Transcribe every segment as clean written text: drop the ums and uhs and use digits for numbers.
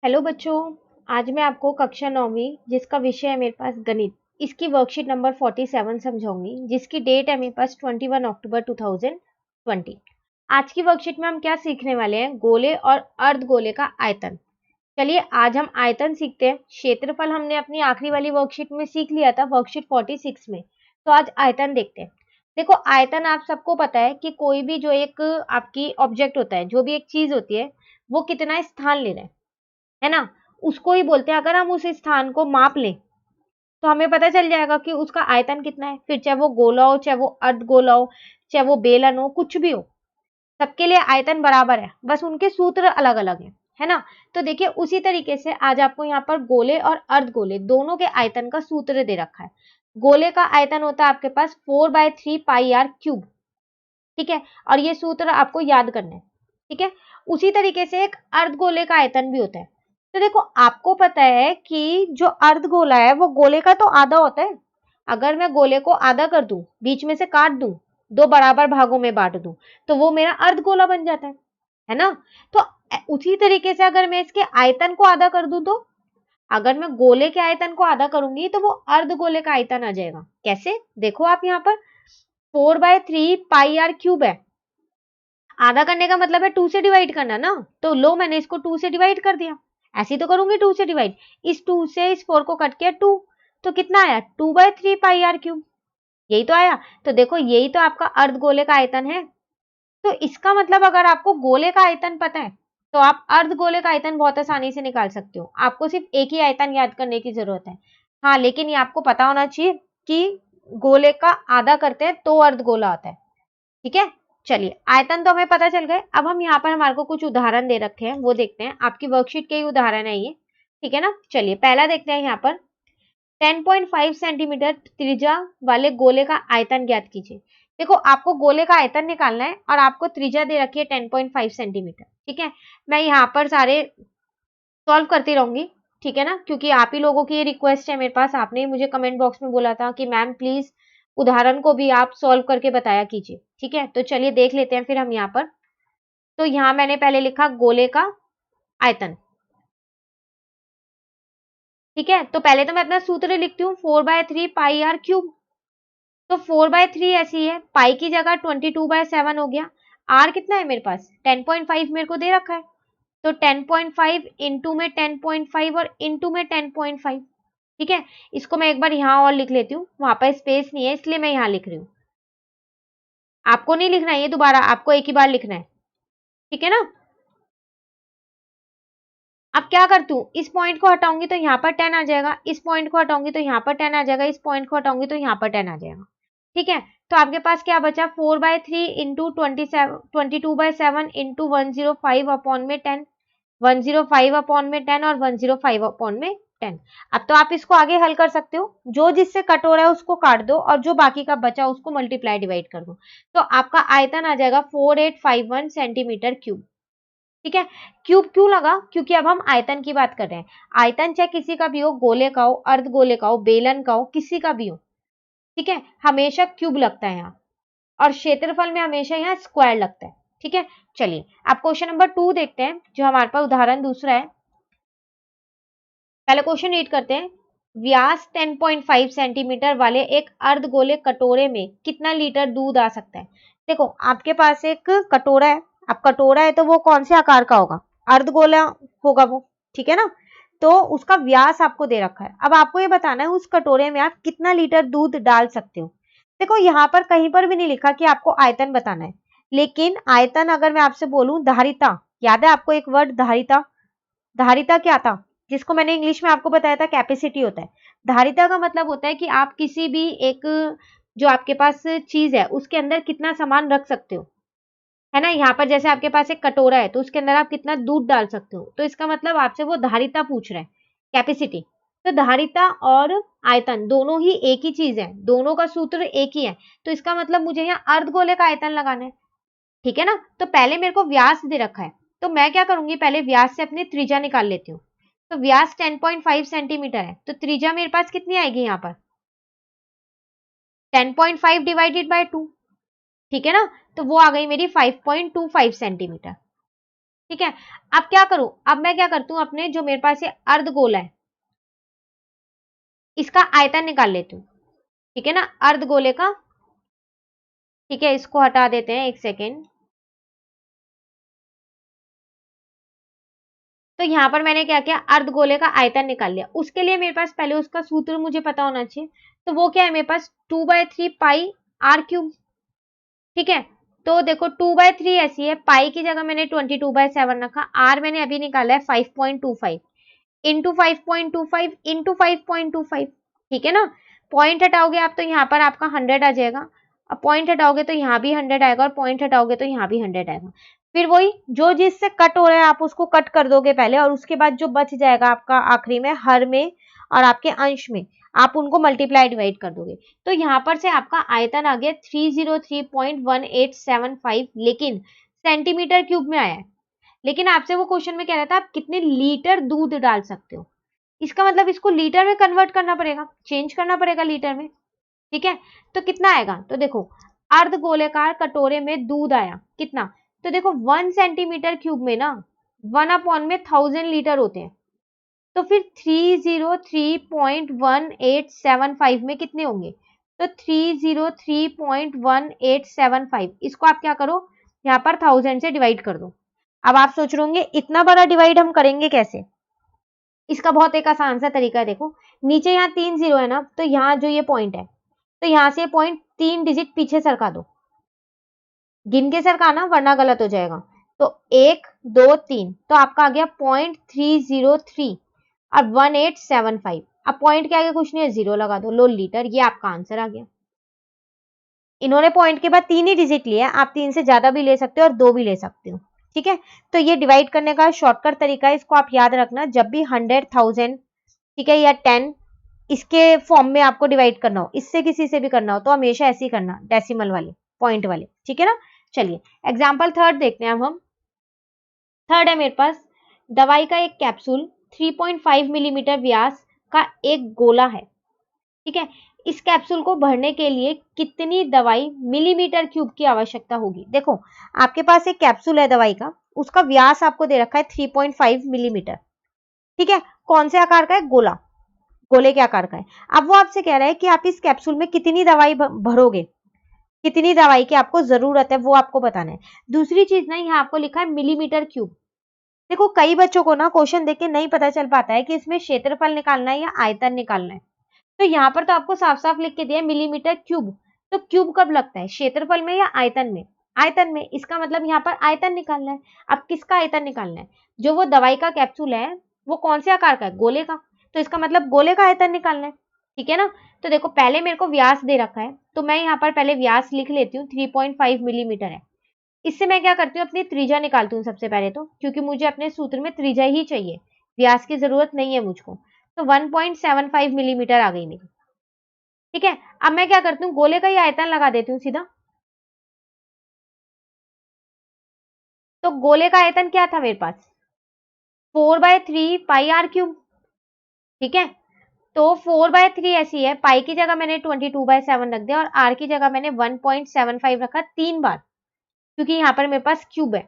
Hello बच्चों। आज मैं आपको कक्षा 9वीं जिसका विषय है मेरे पास गणित, इसकी वर्कशीट नंबर 47 समझाऊंगी, जिसकी डेट है मेरे पास 21 अक्टूबर 2020। आज की वर्कशीट में हम क्या सीखने वाले हैं? गोले और अर्धगोले का आयतन। चलिए आज हम आयतन सीखते हैं। क्षेत्रफल हमने अपनी आखिरी वाली वर्कशीट में सीख लिया था, वर्कशीट 46 में। तो आज आयतन देखते हैं। देखो, आयतन आप सबको पता है कि कोई भी जो एक आपकी ऑब्जेक्ट होता है, जो भी एक चीज होती है, वो कितना स्थान ले रहा है ना, उसको ही बोलते हैं। अगर हम उस स्थान को माप लें तो हमें पता चल जाएगा कि उसका आयतन कितना है। फिर चाहे वो गोला हो, चाहे वो अर्धगोला हो, चाहे वो बेलन हो, कुछ भी हो, सबके लिए आयतन बराबर है, बस उनके सूत्र अलग अलग है ना। तो देखिए, उसी तरीके से आज आपको यहाँ पर गोले और अर्धगोले दोनों के आयतन का सूत्र दे रखा है। गोले का आयतन होता है आपके पास 4/3 पाई आर क्यूब, ठीक है, और ये सूत्र आपको याद करना है, ठीक है। उसी तरीके से एक अर्धगोले का आयतन भी होता है। तो देखो, आपको पता है कि जो अर्धगोला है वो गोले का तो आधा होता है। अगर मैं गोले को आधा कर दूं, बीच में से काट दूं, दो बराबर भागों में बांट दूं, तो वो मेरा अर्धगोला बन जाता है ना। तो उसी तरीके से अगर मैं इसके आयतन को आधा कर दूं, तो अगर मैं गोले के आयतन को आधा करूंगी तो वो अर्धगोले का आयतन आ जाएगा। कैसे? देखो, आप यहाँ पर 4/3 पाई आर क्यूब है। आधा करने का मतलब है 2 से डिवाइड करना ना। तो लो, मैंने इसको 2 से डिवाइड कर दिया। ऐसे तो करूंगी 2 से डिवाइड। इस 2 से इस 4 को कट किया 2, तो कितना आया? 2/3 पाई आर क्यूब। यही तो आया। तो देखो, यही तो आपका अर्धगोले का आयतन है। तो इसका मतलब अगर आपको गोले का आयतन पता है तो आप अर्धगोले का आयतन बहुत आसानी से निकाल सकते हो। आपको सिर्फ एक ही आयतन याद करने की जरूरत है। हाँ, लेकिन ये आपको पता होना चाहिए कि गोले का आधा करते हैं तो अर्धगोला होता है, ठीक है। चलिए, आयतन तो हमें पता चल गए। अब हम यहाँ पर हमारे को कुछ उदाहरण दे रखे हैं, वो देखते हैं। आपकी वर्कशीट के ही उदाहरण है ये, ठीक है ना। चलिए, पहला देखते हैं। यहाँ पर 10.5 सेंटीमीटर त्रिज्या वाले गोले का आयतन ज्ञात कीजिए। देखो, आपको गोले का आयतन निकालना है और आपको त्रिज्या दे रखी है 10.5 सेंटीमीटर, ठीक है। मैं यहाँ पर सारे सॉल्व करती रहूंगी, ठीक है ना, क्योंकि आप ही लोगों की ये रिक्वेस्ट है मेरे पास। आपने ही मुझे कमेंट बॉक्स में बोला था कि मैम प्लीज उदाहरण को भी आप सॉल्व करके बताया कीजिए, ठीक है। तो चलिए देख लेते हैं फिर हम यहाँ पर। तो यहाँ मैंने पहले लिखा गोले का आयतन, ठीक है। तो पहले तो मैं अपना सूत्र लिखती हूँ, 4/3 पाई आर क्यूब। तो 4/3 ऐसी है, पाई की जगह 22/7 हो गया। आर कितना है मेरे पास? 10.5 मेरे को दे रखा है। तो 10.5 इंटू में 10.5 और इंटू में 10.5, ठीक है। इसको मैं एक बार यहाँ और लिख लेती हूँ, वहां पर स्पेस नहीं है इसलिए मैं यहाँ लिख रही हूँ। आपको नहीं लिखना है ये दोबारा, आपको एक ही बार लिखना है, ठीक है ना। अब क्या करती हूँ, इस पॉइंट को हटाऊंगी तो यहाँ पर 10 आ जाएगा, इस पॉइंट को हटाऊंगी तो यहाँ पर 10 आ जाएगा, इस पॉइंट को हटाऊंगी तो यहाँ पर 10 आ जाएगा, ठीक है। तो आपके पास क्या बचा? 4/3 इंटू 22/7 इंटू 105 अपॉन में 10, 105 अपॉन में 10 और 105 अपॉन में 10। अब तो आप इसको आगे हल कर सकते हो, जो जिससे कट हो रहा है उसको काट दो और जो बाकी का बचा उसको मल्टीप्लाई डिवाइड कर दो। तो आपका आयतन आ जाएगा 4851 सेंटीमीटर क्यूब, ठीक है। क्यूब क्यों लगा? क्योंकि अब हम आयतन की बात कर रहे हैं। आयतन चाहे किसी का भी हो, गोले का हो, अर्धगोले का हो, बेलन का हो, किसी का भी हो, ठीक है, हमेशा क्यूब लगता है यहाँ। और क्षेत्रफल में हमेशा यहाँ स्क्वायर लगता है, ठीक है। चलिए, अब क्वेश्चन नंबर 2 देखते हैं, जो हमारे पास उदाहरण दूसरा है। पहले क्वेश्चन रीड करते हैं। व्यास 10.5 सेंटीमीटर वाले एक अर्धगोले कटोरे में कितना लीटर दूध आ सकता है? देखो, आपके पास एक कटोरा है। अब कटोरा है तो वो कौन से आकार का होगा? अर्धगोला होगा वो, ठीक है ना। तो उसका व्यास आपको दे रखा है। अब आपको ये बताना है उस कटोरे में आप कितना लीटर दूध डाल सकते हो। देखो, यहाँ पर कहीं पर भी नहीं लिखा कि आपको आयतन बताना है, लेकिन आयतन अगर मैं आपसे बोलूं, धारिता, याद है आपको एक वर्ड धारिता? धारिता क्या था? जिसको मैंने इंग्लिश में आपको बताया था कैपेसिटी होता है। धारिता का मतलब होता है कि आप किसी भी एक जो आपके पास चीज है उसके अंदर कितना सामान रख सकते हो, है ना। यहाँ पर जैसे आपके पास एक कटोरा है तो उसके अंदर आप कितना दूध डाल सकते हो, तो इसका मतलब आपसे वो धारिता पूछ रहे हैं, कैपेसिटी। तो धारिता और आयतन दोनों ही एक ही चीज है, दोनों का सूत्र एक ही है। तो इसका मतलब मुझे यहाँ अर्धगोले का आयतन लगाना है, ठीक है ना। तो पहले मेरे को व्यास दे रखा है, तो मैं क्या करूंगी, पहले व्यास से अपनी त्रिज्या निकाल लेती हूँ। तो व्यास 10.5 सेंटीमीटर है, तो त्रिज्या मेरे पास कितनी आएगी यहाँ पर? 10.5 डिवाइडेड बाय 2, ठीक है ना। तो वो आ गई मेरी 5.25 सेंटीमीटर, ठीक है, अब क्या करूं, अब मैं क्या करती हूँ, अपने जो मेरे पास ये अर्धगोला है इसका आयतन निकाल लेती हूँ। ठीक है ना, अर्धगोले का। ठीक है, इसको हटा देते हैं, एक सेकेंड। तो यहां पर मैंने क्या किया, अर्धगोले का आयतन निकाल लिया। उसके लिए मेरे पास पहले उसका सूत्र मुझे पता होना चाहिए। तो वो क्या है मेरे पास, 2/3 पाई आर क्यूब। ठीक है, तो देखो 2/3 ऐसी है, पाई की जगह मैंने 22/7 रखा, आर मैंने अभी निकाला है 5.25 इंटू 5.25 इंटू 5.25। ठीक है ना, पॉइंट हटाओगे आप तो यहाँ पर आपका 100 आ जाएगा, अब पॉइंट हटाओगे तो यहाँ भी 100 आएगा, और पॉइंट हटाओगे तो यहाँ भी 100 आएगा। फिर वही जो जिससे कट हो रहा है आप उसको कट कर दोगे पहले, और उसके बाद जो बच जाएगा आपका आखिरी में हर में और आपके अंश में, आप उनको मल्टीप्लाई डिवाइड कर दोगे। तो यहाँ पर से आपका आयतन आ गया 303.1875, लेकिन सेंटीमीटर क्यूब में आया है। लेकिन आपसे वो क्वेश्चन में कह रहा था आप कितने लीटर दूध डाल सकते हो, इसका मतलब इसको लीटर में कन्वर्ट करना पड़ेगा, चेंज करना पड़ेगा लीटर में। ठीक है, तो कितना आएगा, तो देखो अर्धगोलाकार कटोरे में दूध आया कितना, तो देखो 1 सेंटीमीटर क्यूब में ना 1 में 1000 लीटर होते हैं, तो फिर 303.1875 में कितने होंगे, तो 303.1875, इसको आप क्या करो, यहाँ पर 1000 से डिवाइड कर दो। अब आप सोच रहे होंगे इतना बड़ा डिवाइड हम करेंगे कैसे, इसका बहुत एक आसान सा तरीका है। देखो नीचे यहाँ 3 जीरो है ना, तो यहाँ जो ये पॉइंट है, तो यहाँ से पॉइंट 3 डिजिट पीछे सरका दो, गिन के सरकाना वरना गलत हो जाएगा। तो 1 2 3, तो आपका आ गया 0.303 और 1875। अब पॉइंट के आगे कुछ नहीं है, जीरो लगा दो, लो लीटर, ये आपका आंसर आ गया। इन्होंने पॉइंट के बाद 3 ही डिजिट लिए, आप 3 से ज्यादा भी ले सकते हो और 2 भी ले सकते हो। ठीक है, तो ये डिवाइड करने का शॉर्टकट तरीका है, इसको आप याद रखना, जब भी 100 1000 ठीक है या 10 इसके फॉर्म में आपको डिवाइड करना हो, इससे किसी से भी करना हो तो हमेशा ऐसे ही करना, डेसिमल वाले पॉइंट वाले। ठीक है ना, चलिए एग्जाम्पल थर्ड देखते हैं अब हम। थर्ड है मेरे पास, दवाई का एक कैप्सूल 3.5 मिलीमीटर व्यास का एक गोला है। ठीक है, इस कैप्सूल को भरने के लिए कितनी दवाई मिलीमीटर क्यूब की आवश्यकता होगी। देखो आपके पास एक कैप्सूल है दवाई का, उसका व्यास आपको दे रखा है 3.5 मिलीमीटर। ठीक है, कौन से आकार का है, गोला, गोले के आकार का है। अब वो आपसे कह रहा है कि आप इस कैप्सूल में कितनी दवाई भरोगे, कितनी दवाई की आपको जरूरत है वो आपको बताना है। दूसरी चीज ना, यहाँ आपको लिखा है मिलीमीटर क्यूब। देखो कई बच्चों को ना क्वेश्चन देख के नहीं पता चल पाता है कि इसमें क्षेत्रफल निकालना है या आयतन निकालना है, तो यहाँ पर तो आपको साफ साफ लिख के दिया है मिलीमीटर क्यूब। तो क्यूब कब लगता है, क्षेत्रफल में या आयतन में, आयतन में, इसका मतलब यहाँ पर आयतन निकालना है। अब किसका आयतन निकालना है, जो वो दवाई का कैप्सूल है वो कौन से आकार का है, गोले का, तो इसका मतलब गोले का आयतन निकालना है। ठीक है ना, तो देखो पहले मेरे को व्यास दे रखा है, तो मैं यहाँ पर पहले व्यास लिख लेती हूँ, 3.5 मिलीमीटर है। इससे मैं क्या करती हूँ, अपनी त्रिज्या निकालती हूँ सबसे पहले तो, क्योंकि मुझे अपने सूत्र में त्रिज्या ही चाहिए, व्यास की जरूरत नहीं है मुझको। तो 1.75 मिलीमीटर आ गई मेरी। ठीक है, अब मैं क्या करती हूँ, गोले का ही आयतन लगा देती हूँ सीधा। तो गोले का आयतन क्या था मेरे पास, 4/3 पाई आर क्यूब। ठीक है, तो 4/3 ऐसी है, पाई की जगह मैंने 22/7 रख दिया और आर की जगह मैंने 1.75 रखा 3 बार, क्योंकि यहाँ पर मेरे पास क्यूब है।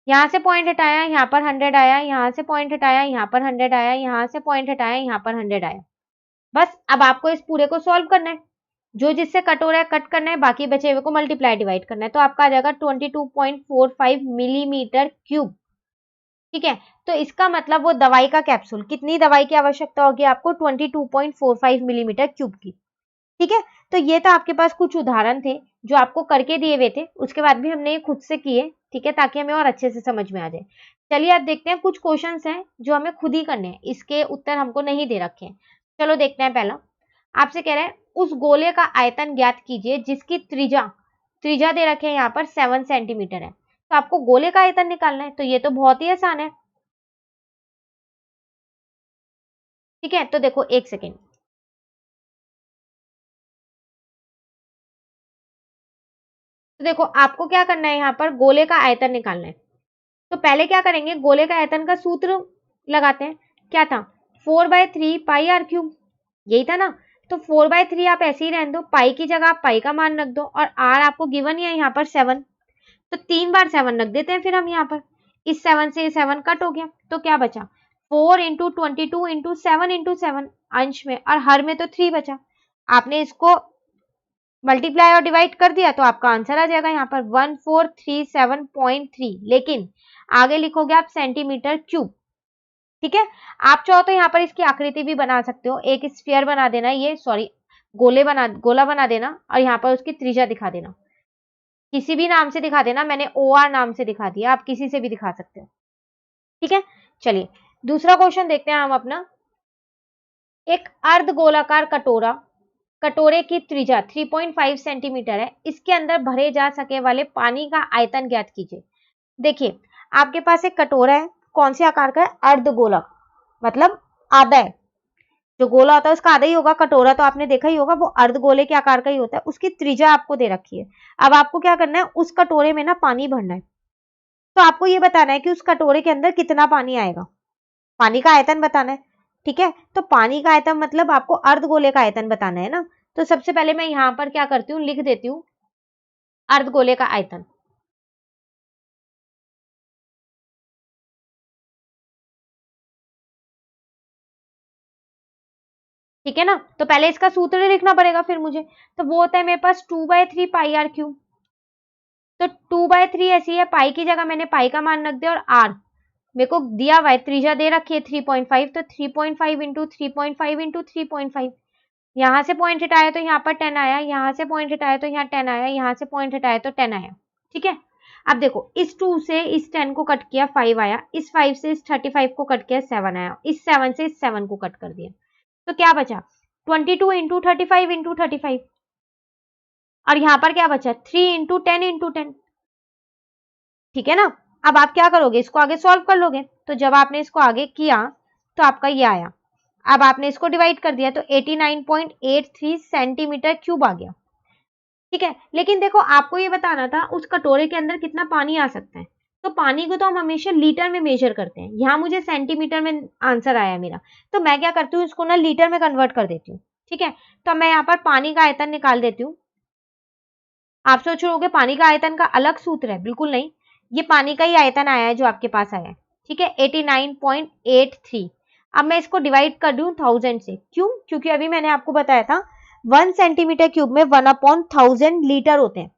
यहाँ से पॉइंट हटाया, यहाँ पर 100 आया, यहाँ से पॉइंट हटाया, यहाँ पर 100 आया, यहाँ से पॉइंट हटाया, यहाँ पर 100 आया। बस अब आपको इस पूरे को सॉल्व करना है, जो जिससे कट हो रहा है कट करना है, बाकी बचे हुए को मल्टीप्लाई डिवाइड करना है, तो आपका आ जाएगा 22.45 मिलीमीटर क्यूब। ठीक है, तो इसका मतलब वो दवाई का कैप्सूल, कितनी दवाई की आवश्यकता होगी आपको, 22.45 मिलीमीटर क्यूब की। ठीक है, तो ये तो आपके पास कुछ उदाहरण थे जो आपको करके दिए हुए थे, उसके बाद भी हमने ये खुद से किए। ठीक है, ताकि हमें और अच्छे से समझ में आ जाए। चलिए अब देखते हैं, कुछ क्वेश्चंस हैं जो हमें खुद ही करने हैं, इसके उत्तर हमको नहीं दे रखे हैं। चलो देखते हैं, पहला आपसे कह रहा है उस गोले का आयतन ज्ञात कीजिए जिसकी त्रिज्या, त्रिज्या दे रखे हैं यहाँ पर 7 सेंटीमीटर है। तो आपको गोले का आयतन निकालना है, तो ये तो बहुत ही आसान है। ठीक है, तो देखो एक सेकेंड, तो देखो आपको क्या करना है, यहाँ पर गोले का आयतन निकालना है। तो पहले क्या करेंगे, गोले का आयतन का सूत्र लगाते हैं, क्या था, 4/3 पाई आर क्यूब, यही था ना। तो 4/3 आप ऐसे ही रहने दो, पाई की जगह आप पाई का मान रख दो, और आर आपको गिवन ही है यहाँ पर 7। तो 3 बार 7 रख देते हैं फिर हम यहाँ पर। इस 7 से 7 कट हो गया, तो क्या बचा 4 इंटू 22 इंटू 7 इंटू 7 अंश में, और हर में तो 3 बचा। आपने इसको मल्टीप्लाई और डिवाइड कर दिया तो आपका आंसर आ जाएगा यहाँ पर 1437.3, लेकिन आगे लिखोगे आप सेंटीमीटर क्यूब। ठीक है, आप चाहो तो यहाँ पर इसकी आकृति भी बना सकते हो, एक स्फीयर बना देना, ये सॉरी गोला बना देना, और यहाँ पर उसकी त्रिज्या दिखा देना, किसी भी नाम से दिखा देना, मैंने OR नाम से दिखा दिया, आप किसी से भी दिखा सकते हो। ठीक है, चलिए दूसरा क्वेश्चन देखते हैं हम अपना। एक अर्ध गोलाकार कटोरे की त्रिज्या 3.5 सेंटीमीटर है, इसके अंदर भरे जा सके वाले पानी का आयतन ज्ञात कीजिए। देखिए आपके पास एक कटोरा है, कौन से आकार का है, अर्ध गोला, मतलब आधा है, जो गोला होता है उसका आधा ही होगा, कटोरा तो आपने देखा ही होगा वो अर्ध गोले के आकार का ही होता है, उसकी त्रिज्या आपको दे रखी है। अब आपको क्या करना है, उस कटोरे में ना पानी भरना है, तो आपको ये बताना है कि उस कटोरे के अंदर कितना पानी आएगा, पानी का आयतन बताना है। ठीक है, तो पानी का आयतन मतलब आपको अर्ध गोले का आयतन बताना है ना, तो सबसे पहले मैं यहां पर क्या करती हूँ, लिख देती हूँ अर्ध गोले का आयतन। ठीक है ना, तो पहले इसका सूत्र लिखना पड़ेगा फिर मुझे, तो वो होता है मेरे पास 2/3 पाई आर क्यूब। तो 2/3 ऐसी है, पाई की जगह मैंने पाई का मान रख दिया, और आर मेरे को दिया हुआ है, त्रिज्या दे रखी है 3.5, तो 3.5 इंटू 3.5 इंटू 3.5, यहाँ से पॉइंट हटाया तो यहाँ पर 10 आया, यहाँ से पॉइंट हटाया तो यहाँ 10 आया, यहाँ से पॉइंट हटाया तो 10 आया। ठीक है, अब देखो इस 2 से इस 10 को कट किया 5 आया, इस 5 से इस 35 को कट किया 7 आया, इस 7 से इस 7 को कट कर दिया, तो क्या बचा 22 इंटू 35 इंटू 35, और यहाँ पर क्या बचा 3 इंटू 10 इंटू 10। ठीक है ना, अब आप क्या करोगे, इसको आगे सॉल्व कर लोगे, तो जब आपने इसको आगे किया तो आपका ये आया, अब आपने इसको डिवाइड कर दिया तो 89.83 सेंटीमीटर क्यूब आ गया। ठीक है, लेकिन देखो आपको ये बताना था उस कटोरे के अंदर कितना पानी आ सकता है, तो पानी को तो हम हमेशा लीटर में मेजर करते हैं, यहाँ मुझे सेंटीमीटर में आंसर आया मेरा, तो मैं क्या करती हूँ इसको ना लीटर में कन्वर्ट कर देती हूँ। ठीक है, तो मैं यहाँ पर पानी का आयतन निकाल देती हूँ। आप सोच रहे होगे पानी का आयतन का अलग सूत्र है, बिल्कुल नहीं, ये पानी का ही आयतन आया है जो आपके पास आया है। ठीक है, 89.83। अब मैं इसको डिवाइड कर दूं 1000 से, क्यों, क्योंकि अभी मैंने आपको बताया था 1 सेंटीमीटर क्यूब में 1/1000 लीटर होते हैं,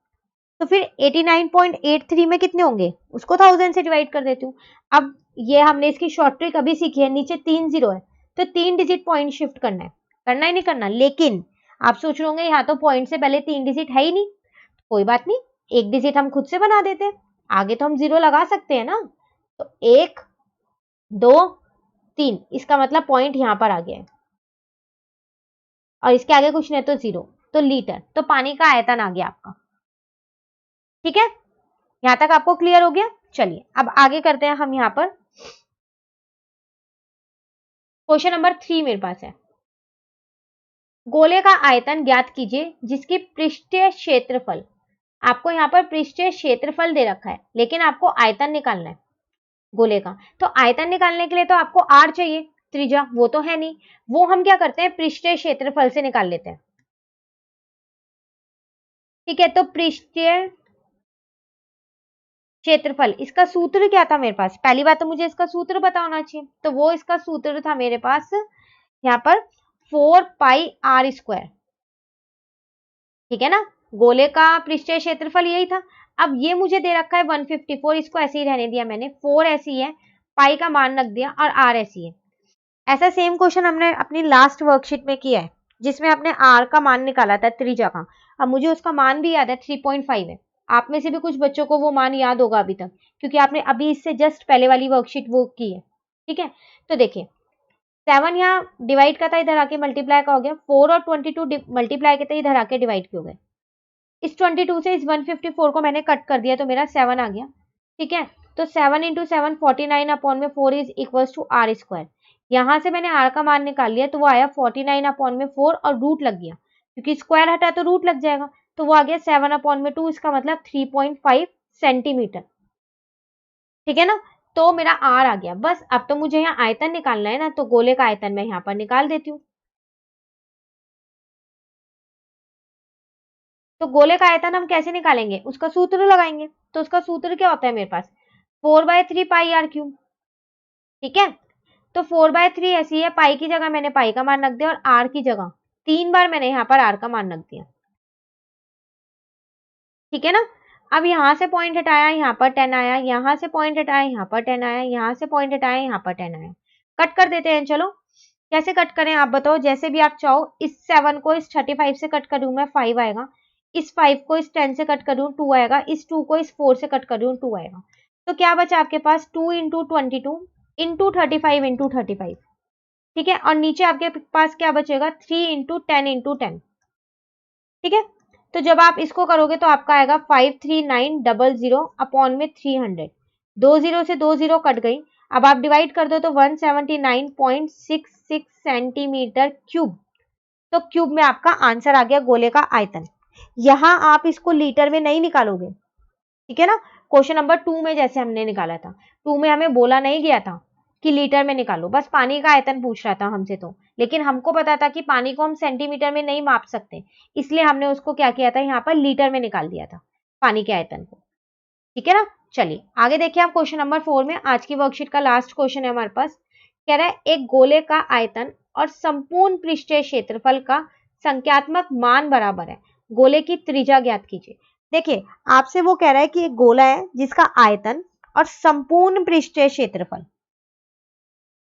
तो फिर 89.83 में कितने होंगे, उसको 1000 से डिवाइड कर देती हूँ। अब ये हमने इसकी शॉर्ट ट्रिक अभी सीखी है, नीचे 3 जीरो है, तो 3 डिजिट पॉइंट शिफ्ट करना है नहीं करना, लेकिन आप सोच रहे होंगे यहाँ तो पॉइंट से पहले 3 डिजिट है ही नहीं, कोई बात नहीं, एक डिजिट हम खुद से बना देते हैं, आगे तो हम जीरो लगा सकते हैं ना, तो 1 2 3, इसका मतलब पॉइंट यहां पर आ गया है, और इसके आगे कुछ नहीं तो जीरो, तो लीटर, तो पानी का आयतन आ गया आपका। ठीक है, यहां तक आपको क्लियर हो गया। चलिए अब आगे करते हैं हम यहां पर, क्वेश्चन नंबर 3 मेरे पास है, गोले का आयतन ज्ञात कीजिए जिसकी पृष्ठीय क्षेत्रफल, आपको यहाँ पर पृष्ठीय क्षेत्रफल दे रखा है, लेकिन आपको आयतन निकालना है गोले का, तो आयतन निकालने के लिए तो आपको आर चाहिए, त्रिज्या वो तो है नहीं, वो हम क्या करते हैं पृष्ठीय क्षेत्रफल से निकाल लेते हैं। ठीक है, तो पृष्ठीय क्षेत्रफल, इसका सूत्र क्या था मेरे पास, पहली बात तो मुझे इसका सूत्र पता होना चाहिए, तो वो इसका सूत्र था मेरे पास यहाँ पर 4πr²। ठीक है ना, गोले का पृष्ठीय क्षेत्रफल यही था। अब ये मुझे दे रखा है 154, इसको ऐसे ही रहने दिया मैंने, 4 ऐसी है, पाई का मान रख दिया, और आर ऐसी है। ऐसा सेम क्वेश्चन हमने अपनी लास्ट वर्कशीट में किया है, जिसमें आपने आर का मान निकाला था त्रिज्या का, अब मुझे उसका मान भी याद है 3.5 है, आप में से भी कुछ बच्चों को वो मान याद होगा अभी तक, क्योंकि आपने अभी इससे जस्ट पहले वाली वर्कशीट वो की है। ठीक है, तो देखिए 7 यहाँ डिवाइड का था, इधर आके मल्टीप्लाई का हो गया, 4 और 22 मल्टीप्लाई के थे, इधर आके डिवाइड के हो गए, इस 22 से इस 154 को मैंने कट कर दिया तो मेरा 7 आ गया। ठीक है, तो 7 into 7 49/4 is equal to R²। यहां से मैंने R का मान निकाल लिया, तो वो आया 49/4 और रूट लग गया, क्योंकि स्क्वायर हटा तो रूट लग जाएगा, तो वो आ गया 7/2, इसका मतलब 3.5 सेंटीमीटर। ठीक है ना, तो मेरा R आ गया, बस अब तो मुझे यहाँ आयतन निकालना है ना, तो गोले का आयतन मैं यहाँ पर निकाल देती हूँ। तो गोले का आयतन हम कैसे निकालेंगे, उसका सूत्र लगाएंगे। तो उसका सूत्र क्या होता है मेरे पास, 4/3 पाई आर क्यूब। ठीक है, तो 4/3 ऐसी है, पाई की जगह मैंने पाई का मान रख दिया और आर की जगह 3 बार मैंने यहाँ पर आर का मान रख दिया। ठीक है ना। अब यहां से पॉइंट हटाया, यहाँ पर 10 आया, यहां से पॉइंट हटाया, यहाँ पर 10 आया, यहां से पॉइंट हटाया, यहाँ पर 10 आया। कट कर देते हैं। चलो कैसे कट करें आप बताओ, जैसे भी आप चाहो। इस 7 को इस 35 से कट करूं मैं, 5 आएगा। इस 5 को इस 10 से कट करूं, 2 आएगा। इस 2 को इस 4 से कट करूं, 2 आएगा। तो क्या बचा आपके पास, 2 इंटू 22 इंटू 35 इंटू 35। ठीक है, और नीचे आपके पास क्या बचेगा, 3 इंटू 10 इंटू 10। ठीक है, तो जब आप इसको करोगे तो आपका आएगा 53900 अपॉन में 300। 2 जीरो से 2 जीरो कट गई। अब आप डिवाइड कर दो तो 179.66 सेंटीमीटर क्यूब। तो क्यूब में आपका आंसर आ गया गोले का आयतन। यहां आप इसको लीटर में नहीं निकालोगे। ठीक है ना, क्वेश्चन नंबर 2 में जैसे हमने निकाला था, 2 में हमें बोला नहीं गया था कि लीटर में निकालो, बस पानी का आयतन पूछ रहा था हमसे। तो लेकिन हमको पता था कि पानी को हम सेंटीमीटर में नहीं माप सकते, इसलिए हमने उसको क्या किया था, यहाँ पर लीटर में निकाल दिया था पानी के आयतन को। ठीक है ना, चलिए आगे देखिए आप क्वेश्चन नंबर 4 में। आज की वर्कशीट का लास्ट क्वेश्चन है हमारे पास। कह रहा है एक गोले का आयतन और संपूर्ण पृष्ठीय क्षेत्रफल का संख्यात्मक मान बराबर है, गोले की त्रिज्या ज्ञात कीजिए। देखिए आपसे वो कह रहा है कि एक गोला है जिसका आयतन और संपूर्ण पृष्ठीय क्षेत्रफल,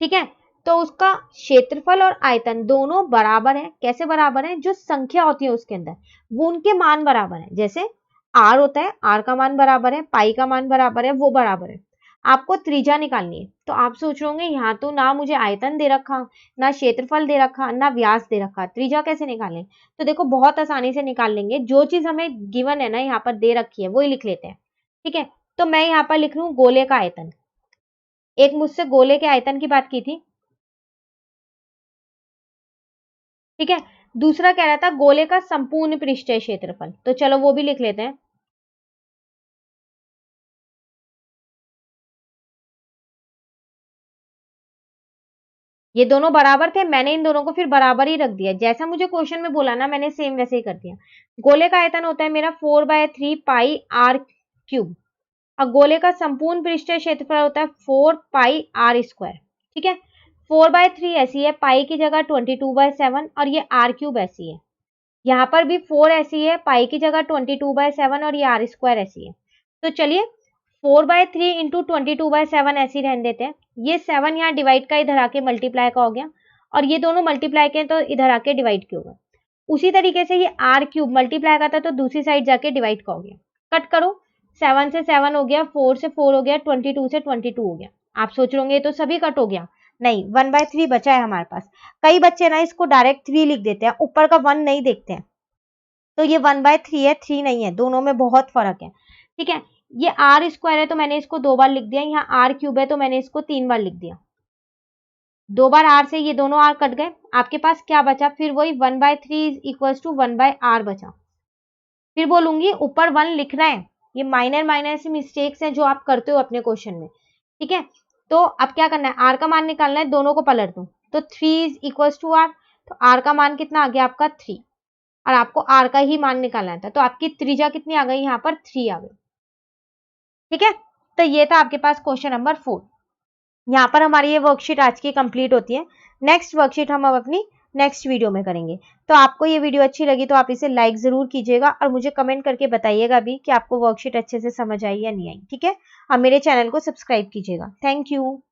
ठीक है, तो उसका क्षेत्रफल और आयतन दोनों बराबर है। कैसे बराबर है, जो संख्या होती है उसके अंदर वो उनके मान बराबर है। जैसे आर होता है, आर का मान बराबर है, पाई का मान बराबर है, वो बराबर है। आपको त्रिज्या निकालनी है, तो आप सोच रहे यहाँ तो ना मुझे आयतन दे रखा, ना क्षेत्रफल दे रखा, ना व्यास दे रखा, त्रिज्या कैसे निकालें। तो देखो बहुत आसानी से निकाल लेंगे। जो चीज हमें गिवन है ना, यहाँ पर दे रखी है, वही लिख लेते हैं। ठीक है, तो मैं यहाँ पर लिख रहा हूँ गोले का आयतन। एक मुझसे गोले के आयतन की बात की थी। ठीक है, दूसरा कह रहा था गोले का संपूर्ण पृष्ठीय क्षेत्रफल, तो चलो वो भी लिख लेते हैं। ये दोनों बराबर थे, मैंने इन दोनों को फिर बराबर ही रख दिया, जैसा मुझे क्वेश्चन में बोला ना मैंने सेम वैसे ही कर दिया। गोले का आयतन होता है मेरा 4/3 पाई आर क्यूब, और गोले का संपूर्ण पृष्ठीय क्षेत्रफल होता है 4 पाई आर स्क्वायर। ठीक है, 4/3 ऐसी है, पाई की जगह 22/7, और ये आर क्यूब ऐसी है। यहाँ पर भी 4 ऐसी है, पाई की जगह 22/7, और ये आर स्क्वायर ऐसी है। तो चलिए 4/3 इंटू 22/7 ऐसी रहने देते हैं। ये 7 यहाँ डिवाइड का इधर आके मल्टीप्लाई का हो गया, और ये दोनों मल्टीप्लाई के तो इधर आके डिवाइड के हो गए। उसी तरीके से ये आर क्यूब मल्टीप्लाई का था तो दूसरी साइड जाके डिवाइड का हो गया। कट करो, 7 से 7 हो गया, 4 से 4 हो गया, 22 से 22 हो गया। आप सोच रहे होंगे तो सभी कट हो गया, नहीं 1/3 बचा है हमारे पास। कई बच्चे ना इसको डायरेक्ट 3 लिख देते हैं, ऊपर का 1 नहीं देखते हैं, तो ये 1/3 है, 3 नहीं है, दोनों में बहुत फर्क है। ठीक है, ये आर स्क्वायर है तो मैंने इसको 2 बार लिख दिया, यहाँ आर क्यूब है तो मैंने इसको 3 बार लिख दिया। 2 बार आर से ये दोनों आर कट गए, आपके पास क्या बचा, फिर वही 1/3 इक्वल टू 1/r बचा। फिर बोलूंगी ऊपर 1 लिखना है, ये माइनर माइनर से मिस्टेक्स हैं जो आप करते हो अपने क्वेश्चन में। ठीक है, तो अब क्या करना है, आर का मान निकालना है, दोनों को पलट दो तो 3 इक्वल टू आर, तो आर का मान कितना आ गया आपका 3, और आपको आर का ही मान निकालना था, तो आपकी त्रिज्या कितनी आ गई, यहाँ पर 3 आ गई। ठीक है, तो ये था आपके पास क्वेश्चन नंबर 4। यहाँ पर हमारी ये वर्कशीट आज की कंप्लीट होती है। नेक्स्ट वर्कशीट हम अब अपनी नेक्स्ट वीडियो में करेंगे। तो आपको ये वीडियो अच्छी लगी तो आप इसे लाइक जरूर कीजिएगा, और मुझे कमेंट करके बताइएगा भी कि आपको वर्कशीट अच्छे से समझ आई या नहीं आई। ठीक है, और मेरे चैनल को सब्सक्राइब कीजिएगा। Thank you.